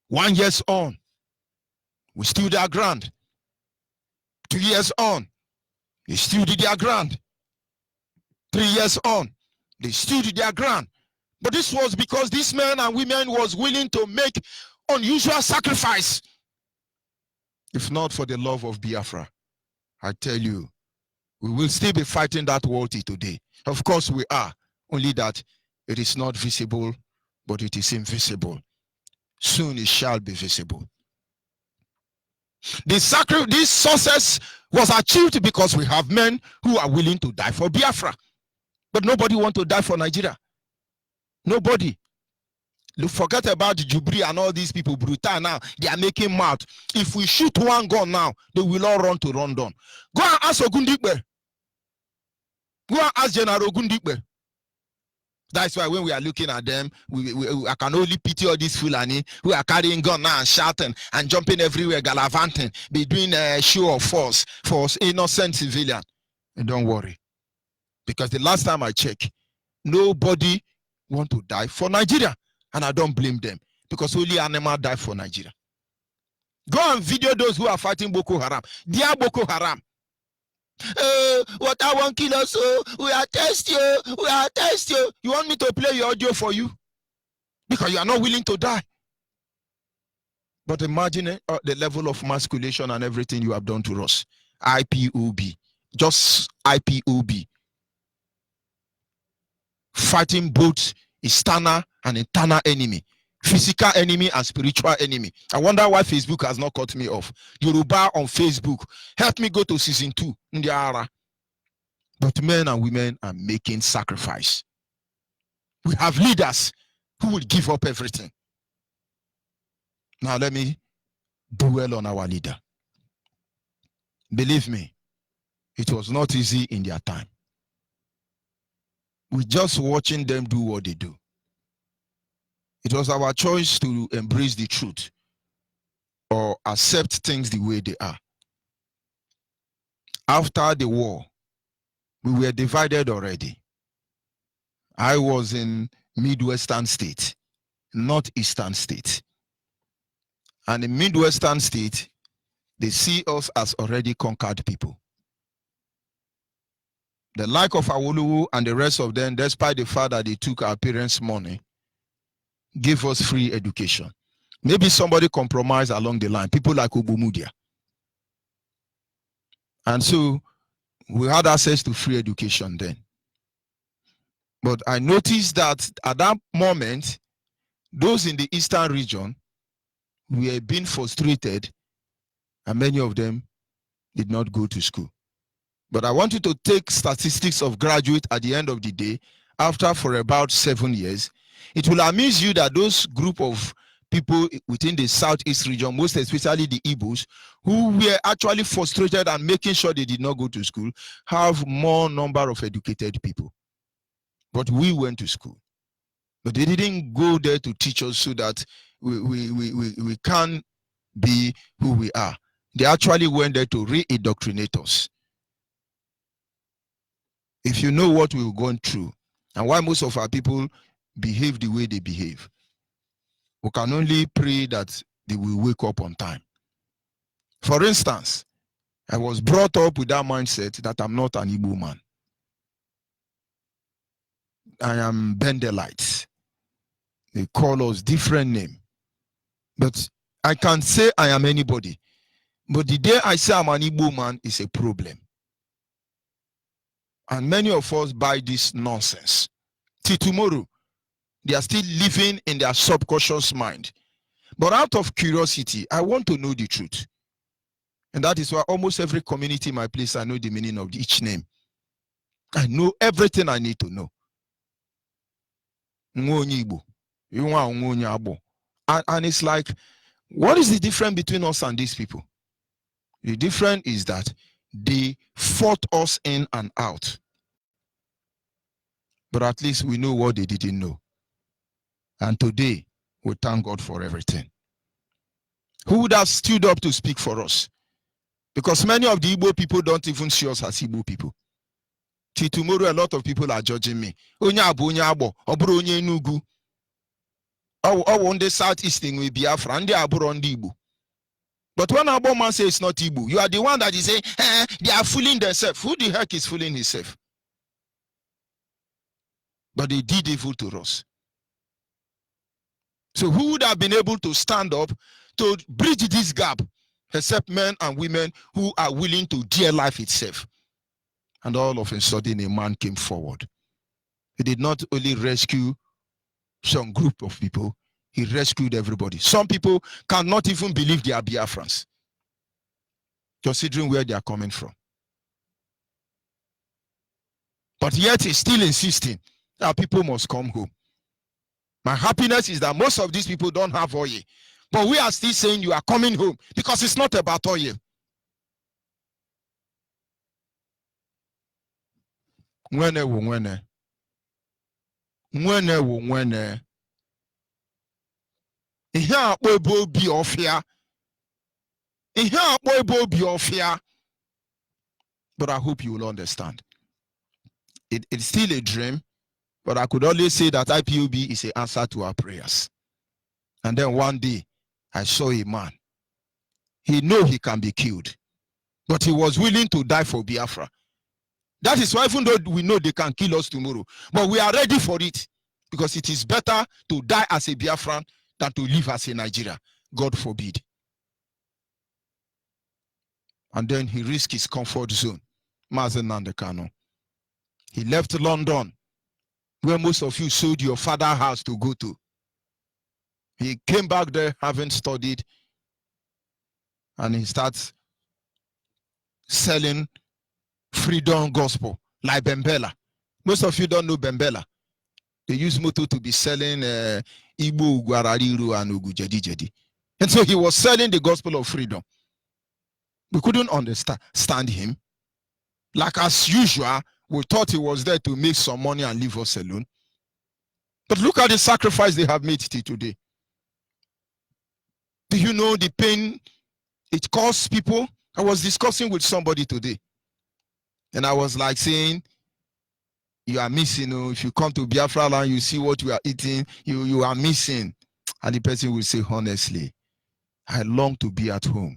1 year on, we stood their ground. 2 years on, they stood their ground. 3 years on, they stood their ground. But this was because these men and women was willing to make unusual sacrifice. If not for the love of Biafra, I tell you, we will still be fighting that war till today. Of course we are, only that it is not visible, but it is invisible. Soon it shall be visible. This success was achieved because we have men who are willing to die for Biafra. But nobody wants to die for Nigeria. Nobody. Forget about Jubri and all these people, brutal now. They are making mad. If we shoot one gun now, they will all run to London. Go and ask Ogundikbe. Go and ask General Ogundikbe. That's why when we are looking at them, I can only pity all these Fulani who are carrying gun now and shouting and jumping everywhere, gallivanting, be doing a show of force for innocent civilians. And don't worry. Because the last time I checked, nobody want to die for Nigeria. And I don't blame them. Because only animals die for Nigeria. Go and video those who are fighting Boko Haram. They are Boko Haram. What I want kill us, we are test you, we are test you. You want me to play your audio for you? Because you are not willing to die. But imagine the level of masculation and everything you have done to us. IPOB. Just IPOB. Fighting both external and internal enemy. Physical enemy and spiritual enemy. I wonder why Facebook has not cut me off. Yoruba on Facebook. Help me go to season 2. But men and women are making sacrifice. We have leaders who will give up everything. Now let me dwell on our leader. Believe me, it was not easy in their time. We're just watching them do what they do. It was our choice to embrace the truth or accept things the way they are. After the war, we were divided already. I was in Midwestern state, Northeastern state. And in Midwestern state, they see us as already conquered people. The like of Awolowo and the rest of them, despite the fact that they took our parents' money, give us free education. Maybe somebody compromised along the line, people like Ogbomudia. And so we had access to free education then. But I noticed that at that moment, those in the eastern region were being frustrated, and many of them did not go to school. But I want you to take statistics of graduate at the end of the day, after for about 7 years. It will amuse you that those group of people within the southeast region, most especially the Igbos, who were actually frustrated and making sure they did not go to school, have more number of educated people. But we went to school. But they didn't go there to teach us so that we can be who we are. They actually went there to re-indoctrinate us. If you know what we've gone through and why most of our people behave the way they behave, we can only pray that they will wake up on time. For instance, I was brought up with that mindset that I'm not an Igbo man. I am Bendelite. They call us different name. But I can say I am anybody. But the day I say I'm an Igbo man is a problem. And many of us buy this nonsense. Till tomorrow, they are still living in their subconscious mind. But out of curiosity, I want to know the truth. And that is why almost every community in my place, I know the meaning of each name. I know everything I need to know. And it's like, what is the difference between us and these people? The difference is that they fought us in and out. But at least we know what they didn't know. And today, we thank God for everything. Who would have stood up to speak for us? Because many of the Igbo people don't even see us as Igbo people. Till tomorrow, a lot of people are judging me. Onye abo, onye abo, obro onye Enugu. On the southeast thing with Biafra, and they are on the Igbo. But when Abo man says it's not Igbo, you are the one that is saying, they are fooling themselves. Who the heck is fooling himself? But they did evil to us. So who would have been able to stand up to bridge this gap except men and women who are willing to dare life itself? And all of a sudden, a man came forward. He did not only rescue some group of people, he rescued everybody. Some people cannot even believe they are Biafrans, considering where they are coming from. But yet he's still insisting that people must come home. My happiness is that most of these people don't have oil. But we are still saying you are coming home because it's not about oil. Mwene. Ihe akpọ ebe obi ọfịa. Ihe akpọ ebe obi ọfịa. But I hope you will understand. It's still a dream, but I could always say that IPOB is an answer to our prayers. And then one day, I saw a man. He knew he can be killed, but he was willing to die for Biafra. That is why, even though we know they can kill us tomorrow, but we are ready for it, because it is better to die as a Biafran than to live as a Nigeria. God forbid. And then he risked his comfort zone. Mazen Nandekano. He left London, where most of you sold your father's house to go to. He came back there having studied, and he starts selling freedom gospel like Bembela. Most of you don't know Bembela. They use Moto to be selling Igbo, Guarariru, and Ugu Jedi Jedi. And so he was selling the gospel of freedom. We couldn't understand him. Like as usual, we thought he was there to make some money and leave us alone. But look at the sacrifice they have made till today. Do you know the pain it costs people? I was discussing with somebody today, and I was like saying, you are missing, if you come to Biafra land, you see what you are eating, you are missing. And the person will say, honestly, I long to be at home.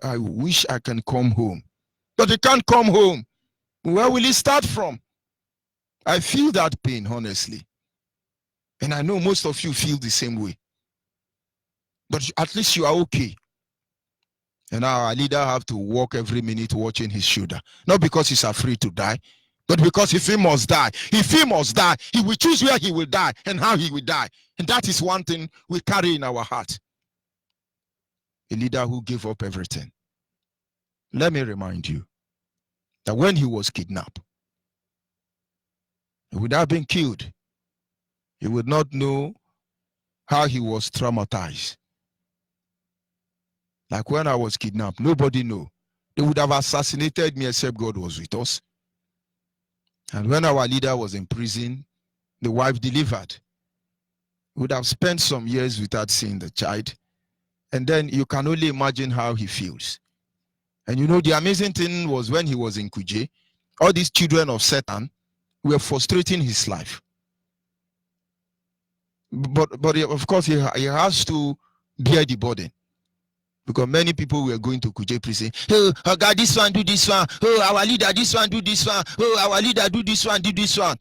I wish I can come home. But he can't come home. Where will he start from? I feel that pain, honestly. And I know most of you feel the same way. But at least you are okay. And our leader have to walk every minute watching his shoulder. Not because he's afraid to die, but because if he must die, he will choose where he will die and how he will die. And that is one thing we carry in our heart. A leader who gave up everything. Let me remind you that when he was kidnapped, he would have been killed. He would not know how he was traumatized. Like when I was kidnapped, nobody knew. They would have assassinated me except God was with us. And when our leader was in prison, the wife delivered. Would have spent some years without seeing the child. And then you can only imagine how he feels. And you know, the amazing thing was when he was in Kuje, all these children of Satan were frustrating his life. But of course, he has to bear the burden. Because many people were going to Kuje prison. Oh God, this one, do this one. Oh, our leader, this one, do this one. Oh, our leader, do this one, do this one.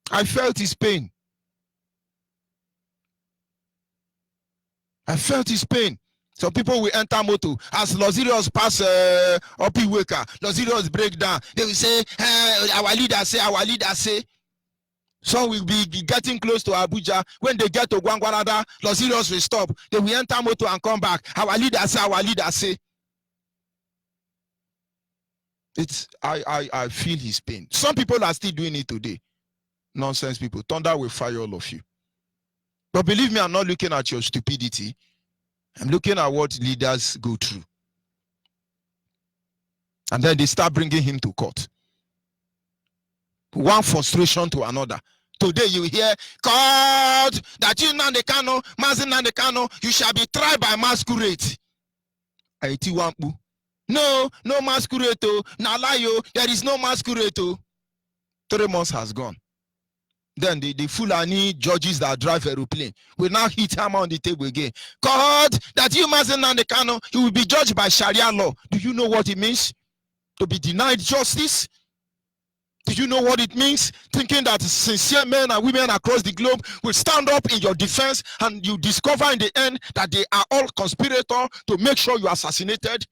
I felt his pain. I felt his pain. Some people will enter moto as Lozirios pass Opi Weka, Lozirios break down. They will say, our leader say, our leader say. Some will be getting close to Abuja. When they get to Gwangwarada, Lozirios will stop. They will enter moto and come back. Our leader say, our leader say. I feel his pain. Some people are still doing it today. Nonsense people. Thunder will fire all of you. But believe me, I'm not looking at your stupidity. I'm looking at what leaders go through. And then they start bringing him to court. One frustration to another. Today you hear, God, that you Nnamdi Kanu, Mazi Nnamdi Kanu, you shall be tried by masquerade. No masquerade. Now lie, there is no masquerade. 3 months has gone. Then the Fulani judges that drive aeroplane will now hit hammer on the table again. God, that you Mazi Nnamdi Kanu, you will be judged by Sharia law. Do you know what it means to be denied justice? Do you know what it means? Thinking that sincere men and women across the globe will stand up in your defense, and you discover in the end that they are all conspirators to make sure you are assassinated.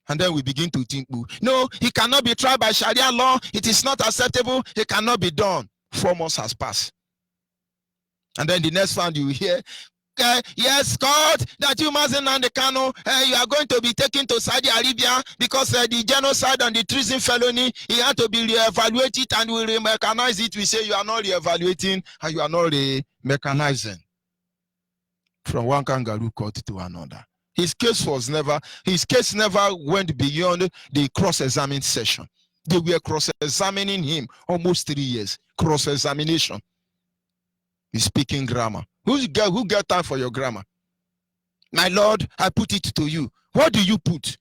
And then we begin to think, no, he cannot be tried by Sharia law. It is not acceptable. It cannot be done. 4 months has passed. And then the next one you hear, yes, God, that you Mazi Nnamdi Kanu, you are going to be taken to Saudi Arabia because the genocide and the treason felony, he had to be re-evaluated and we re-mechanize it. We say you are not re-evaluating and you are not re-mechanizing. From one kangaroo court to another. His case never went beyond the cross-examination session. They were cross-examining him almost 3 years. Cross-examination. He's speaking grammar. Who get time for your grammar? My Lord, I put it to you. What do you put?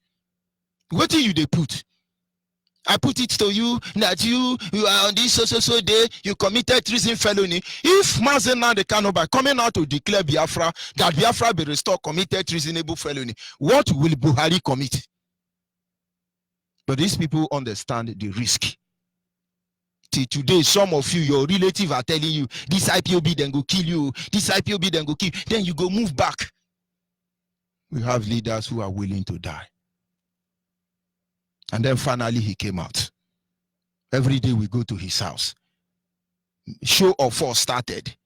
What do you they put? I put it to you that you are on this so day, you committed treason felony. If Mazi Nnamdi Kanu, by coming out to declare Biafra, that Biafra be restored, committed treasonable felony, what will Buhari commit? But these people understand the risk. Till today, some of you, your relatives are telling you, this IPOB then go kill you, this IPOB then go kill you. Then you go move back. We have leaders who are willing to die. And then finally he came out. Every day we go to his house. Show of force started.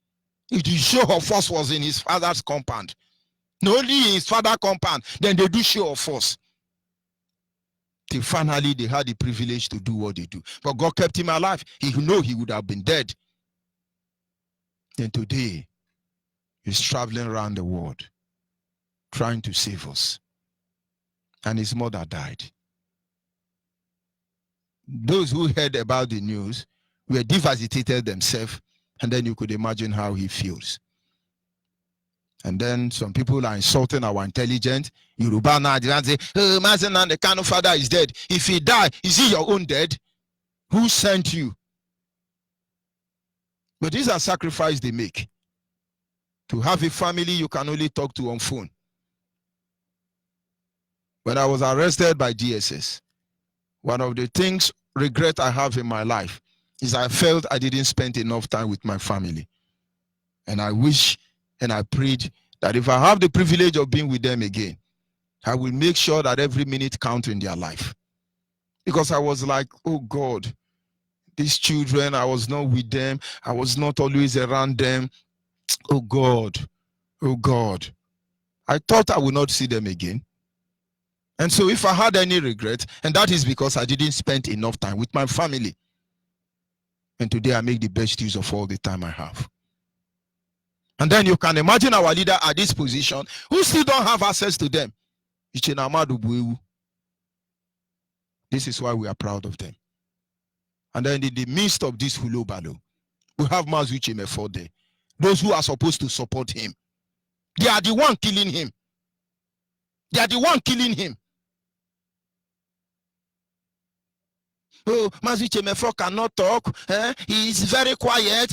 The show of force was in his father's compound. Not only in his father's compound, then they do show of force. Till finally they had the privilege to do what they do. But God kept him alive. He knew he would have been dead. And today, he's traveling around the world, trying to save us. And his mother died. Those who heard about the news were devastated themselves, and then you could imagine how he feels. And then some people are insulting our intelligence. Yoruba now say, oh, Mazi Nnamdi Kanu father is dead. If he died, is he your own dead? Who sent you? But these are sacrifices they make. To have a family you can only talk to on phone. When I was arrested by DSS, one of the regret I have in my life is I felt I didn't spend enough time with my family. And I wish and I prayed that if I have the privilege of being with them again, I will make sure that every minute counts in their life. Because I was like, oh God, these children, I was not with them. I was not always around them. Oh God, oh God. I thought I would not see them again. And so if I had any regret, and that is because I didn't spend enough time with my family. And today I make the best use of all the time I have. And then you can imagine our leader at this position who still don't have access to them. This is why we are proud of them. And then in the midst of this hulobalo, we have Mazuche Mefode, those who are supposed to support him. They are the one killing him. They are the one killing him. Oh, Mazuche Mefo cannot talk. He is very quiet.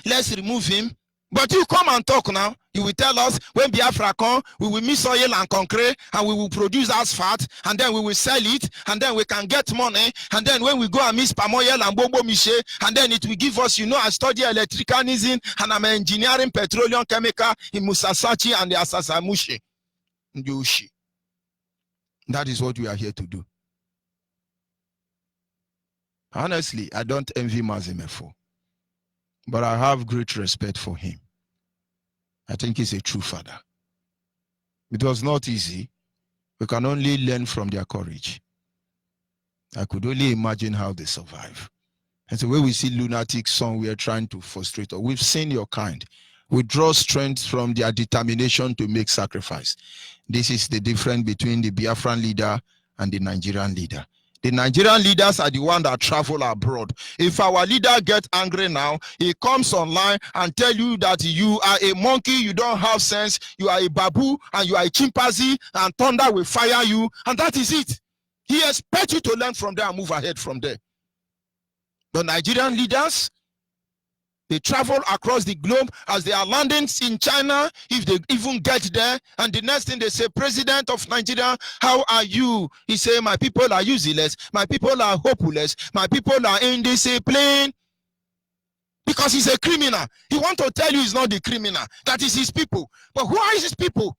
Let's remove him. But you come and talk now. You will tell us when Biafra come, we will mix oil and concrete, and we will produce asphalt, and then we will sell it, and then we can get money, and then when we go and mix palm oil and bobo miche, and then it will give us, I study electricanism, and I'm engineering petroleum chemical in Musasachi and the Asasamushi. That is what we are here to do. Honestly, I don't envy Mazimefo, but I have great respect for him. I think he's a true father. It was not easy. We can only learn from their courage. I could only imagine how they survive. And the way we see lunatics somewhere trying to frustrate us, we've seen your kind. We draw strength from their determination to make sacrifice. This is the difference between the Biafran leader and the Nigerian leader. The Nigerian leaders are the ones that travel abroad. If our leader gets angry now, he comes online and tell you that you are a monkey, you don't have sense, you are a babu, and you are a chimpanzee, and thunder will fire you, and that is it. He expects you to learn from there and move ahead from there. The Nigerian leaders, they travel across the globe as they are landing in China, if they even get there, and the next thing they say, President of Nigeria, how are you? He say, my people are useless, my people are hopeless, my people are indisciplined. Because he's a criminal. He wants to tell you he's not the criminal, that is his people. But who are his people?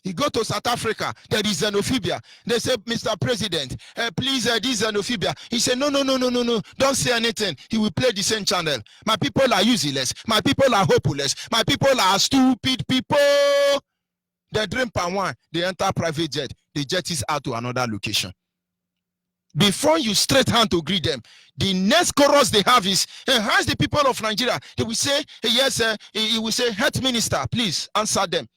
He go to South Africa, there is xenophobia. They say, Mr. President, please, this xenophobia. He said, no, don't say anything. He will play the same channel. My people are useless. My people are hopeless. My people are stupid people. They drink palm wine. They enter private jet. The jet is out to another location. Before you straight hand to greet them, the next chorus they have is, how's the people of Nigeria? They will say, yes, he will say, health minister, please answer them.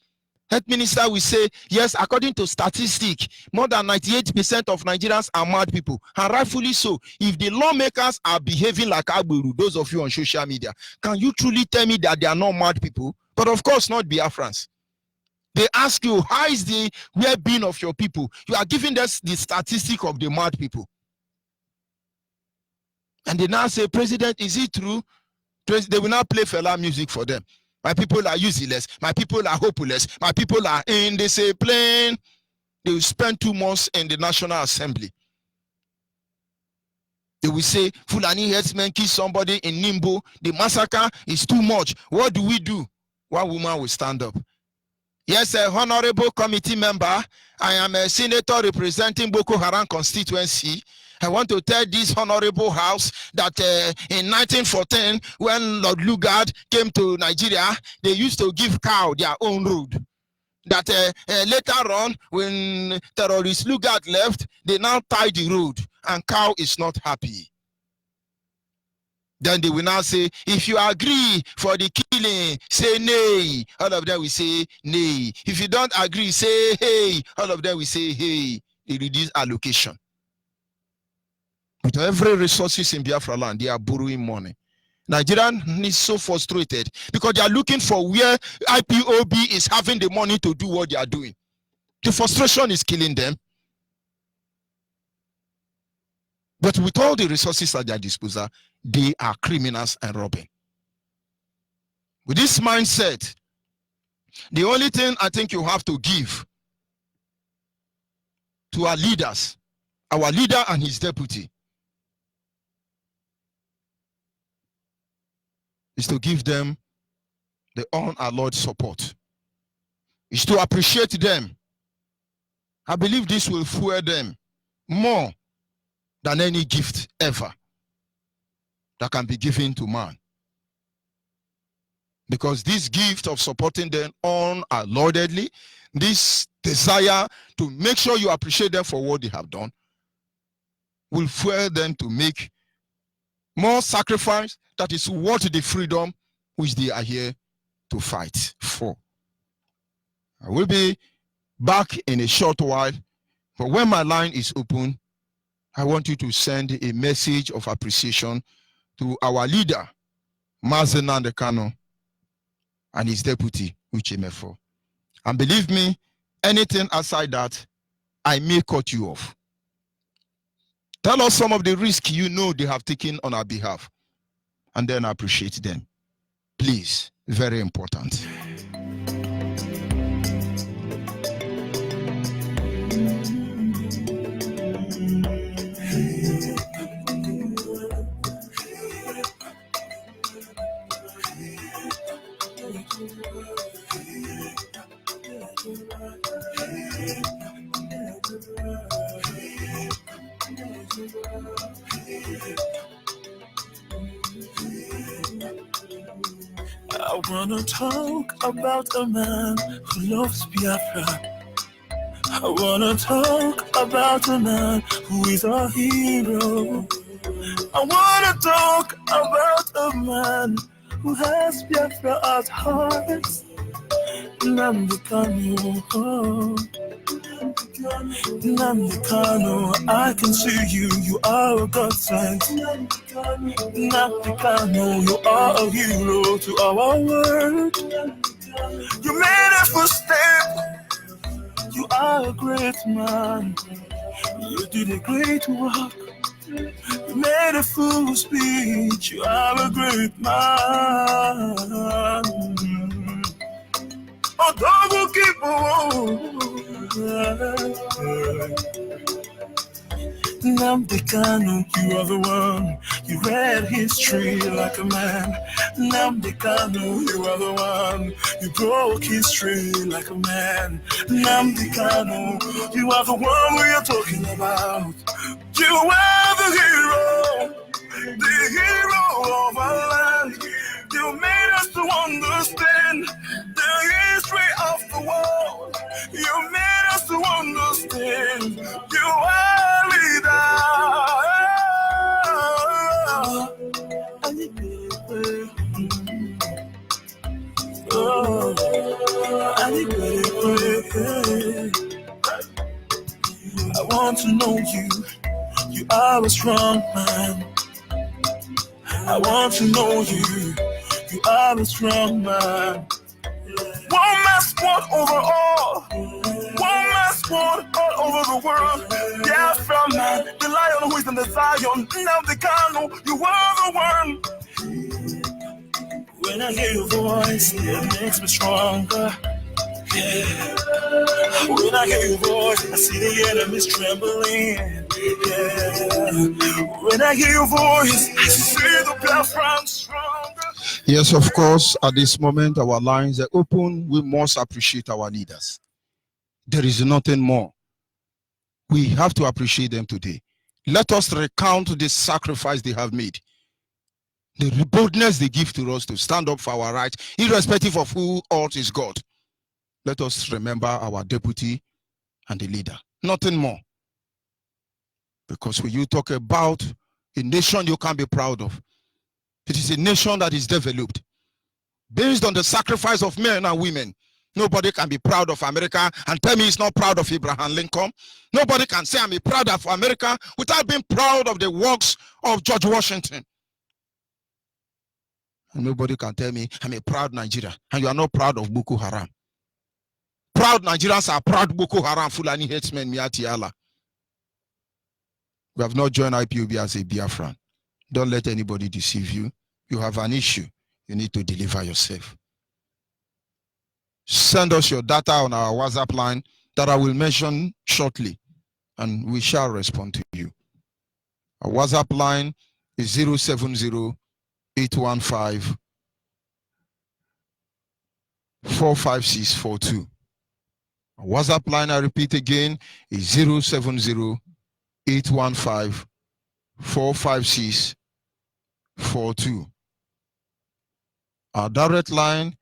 Health minister will say, yes, according to statistics, more than 98% of Nigerians are mad people. And rightfully so. If the lawmakers are behaving like Agbero, those of you on social media, can you truly tell me that they are not mad people? But of course, not Biafrans. They ask you, how is the well-being of your people? You are giving us the statistic of the mad people. And they now say, President, is it true? They will now play Fela music for them. My people are useless. My people are hopeless. My people are indisciplined. They will spend 2 months in the National Assembly. They will say, Fulani herdsmen kill somebody in Nimbo. The massacre is too much. What do we do? One woman will stand up. Yes, honorable committee member, I am a senator representing Boko Haram constituency. I want to tell this honorable house that in 1914, when Lord Lugard came to Nigeria, they used to give cow their own road. That later on, when terrorist Lugard left, they now tie the road, and cow is not happy. Then they will now say, if you agree for the killing, say nay. All of them will say nay. If you don't agree, say hey. All of them will say hey. They reduce allocation. With every resources in Biafra land, they are borrowing money. Nigerian is so frustrated because they are looking for where IPOB is having the money to do what they are doing. The frustration is killing them. But with all the resources at their disposal, they are criminals and robbing. With this mindset, the only thing I think you have to give to our leaders, our leader and his deputy, is to give them the unalloyed support. Is to appreciate them. I believe this will fuel them more than any gift ever that can be given to man. Because this gift of supporting them unalloyedly, this desire to make sure you appreciate them for what they have done, will fuel them to make more sacrifice that is worth the freedom which they are here to fight for. I will be back in a short while, but when my line is open, I want you to send a message of appreciation to our leader, Mazi Nnamdi Kanu, and his deputy, Uche Mefo. And believe me, anything outside that, I may cut you off. Tell us some of the risk you know they have taken on our behalf, and then appreciate them. Please, very important. I wanna talk about a man who loves Biafra. I wanna talk about a man who is a hero. I wanna talk about a man who has Biafra at heart. Nnamdi Kanu, oh. Nnamdi Kanu, I can see you, you are a godsend. Nnamdi Kanu, you are a hero to our world. You made a footstep, you are a great man. You did a great work, you made a full speech, you are a great man. Oh, double Nnamdi Kanu, you are the one. You read history like a man. Nnamdi Kanu, you are the one. You broke history like a man. Nnamdi Kanu, you are the one we are talking about. You are the hero of our land. You made us to understand the history of the world. You made us to understand you are leader. I want to know you. You are a strong man. I want to know you. You are a strong man. One man's sport over all. One man's sport all over the world. Biafra man, the lion who is in the Zion. Nnamdi Kanu, you are the one. When I hear your voice, it makes me stronger. Yeah. When I hear your voice, I see the enemies trembling. Yeah. When I hear your voice, I see the Biafra stronger. Yes, of course, at this moment, our lines are open. We must appreciate our leaders. There is nothing more. We have to appreciate them today. Let us recount the sacrifice they have made, the boldness they give to us to stand up for our rights, irrespective of who else is God. Let us remember our deputy and the leader. Nothing more. Because when you talk about a nation you can be proud of, it is a nation that is developed based on the sacrifice of men and women. Nobody can be proud of America and tell me he's not proud of Abraham Lincoln. Nobody can say I'm proud of America without being proud of the works of George Washington. And nobody can tell me I'm a proud Nigeria and you are not proud of Boko Haram. Proud Nigerians are proud Boko Haram, Fulani headsmen, Miati Allah. We have not joined IPOB as a Biafran. Don't let anybody deceive you. You have an issue. You need to deliver yourself. Send us your data on our WhatsApp line that I will mention shortly, and we shall respond to you. Our WhatsApp line is 070-815-45642. Our WhatsApp line, I repeat again, is 070-815-45642. Our direct line